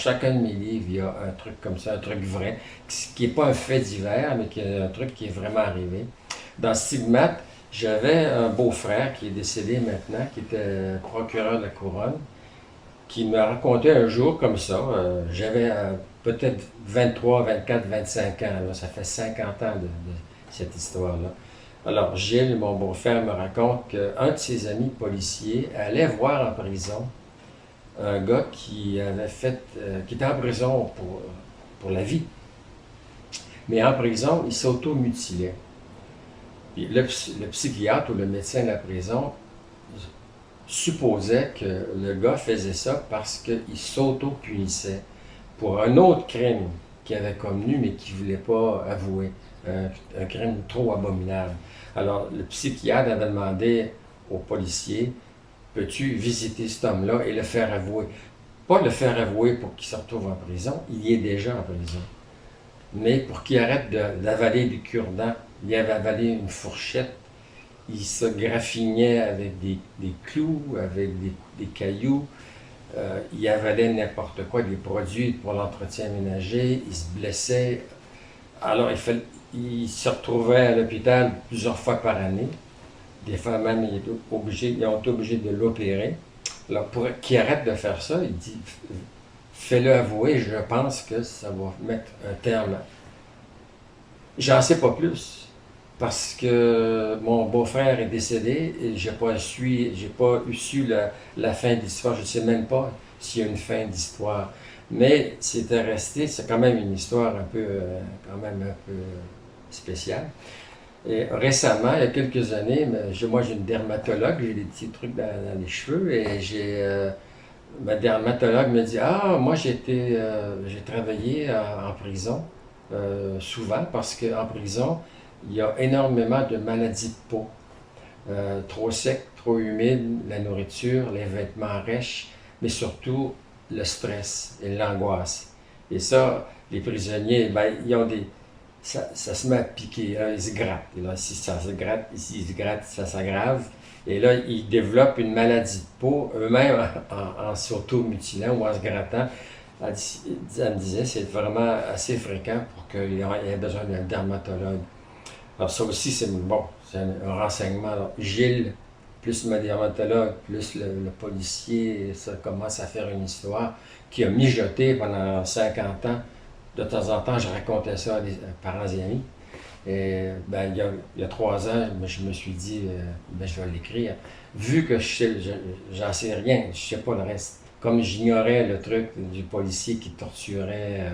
chacun de mes livres, il y a un truc comme ça, un truc vrai, qui n'est pas un fait divers, mais qui est un truc qui est vraiment arrivé. Dans Stigmate, j'avais un beau-frère qui est décédé maintenant, qui était procureur de la couronne, qui me racontait un jour comme ça, j'avais peut-être 23, 24, 25 ans, là, ça fait 50 ans de cette histoire-là. Alors Gilles, mon beau-frère, me raconte qu'un de ses amis policiers allait voir en prison un gars qui avait fait, qui était en prison pour la vie. Mais en prison, il s'auto-mutilait. Puis le psychiatre ou le médecin de la prison supposait que le gars faisait ça parce qu'il s'auto-punissait pour un autre crime qu'il avait commis, mais qu'il ne voulait pas avouer. Un crime trop abominable. Alors, le psychiatre avait demandé au policier, peux-tu visiter cet homme-là et le faire avouer? Pas le faire avouer pour qu'il se retrouve en prison, il y est déjà en prison, mais pour qu'il arrête d'avaler du cure-dent. Il avait avalé une fourchette, il se graffinait avec des clous, avec des cailloux, il avalait n'importe quoi, des produits pour l'entretien ménager, il se blessait. Alors, il se retrouvait à l'hôpital plusieurs fois par année. Des fois même, ils ont été obligés de l'opérer. Alors, pour qu'il arrête de faire ça, il dit, fais-le avouer, je pense que ça va mettre un terme. J'en sais pas plus, parce que mon beau-frère est décédé et j'ai pas su la fin de l'histoire. Je ne sais même pas s'il y a une fin d'histoire. Mais c'était resté, c'est quand même une histoire quand même un peu spéciale. Et récemment, il y a quelques années, moi j'ai une dermatologue, j'ai des petits trucs dans les cheveux et ma dermatologue me dit, ah, moi j'ai travaillé en prison souvent parce qu'en prison, il y a énormément de maladies de peau. Trop sec, trop humide, la nourriture, les vêtements rêches, mais surtout le stress et l'angoisse. Et ça, les prisonniers, ben, ils ont ça se met à piquer, là, ils se grattent. Et là, si ça se gratte, ici, ils se grattent, ça s'aggrave. Et là, ils développent une maladie de peau, eux-mêmes en s'auto-mutilant ou en se grattant. Elle me disait, c'est vraiment assez fréquent pour qu'il y ait besoin d'un dermatologue. Alors ça aussi, c'est un renseignement. Alors, Gilles, plus ma dermatologue, plus le policier, ça commence à faire une histoire qui a mijoté pendant 50 ans. De temps en temps, je racontais ça à des parents et amis. Et ben, il y a 3 ans, je me suis dit, ben, je vais l'écrire. Vu que j'en sais rien, je sais pas le reste. Comme j'ignorais le truc du policier qui torturait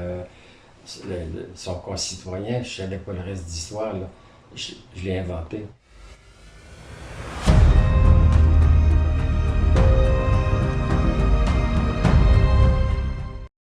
son concitoyen, je savais pas le reste d'histoire, je l'ai inventé.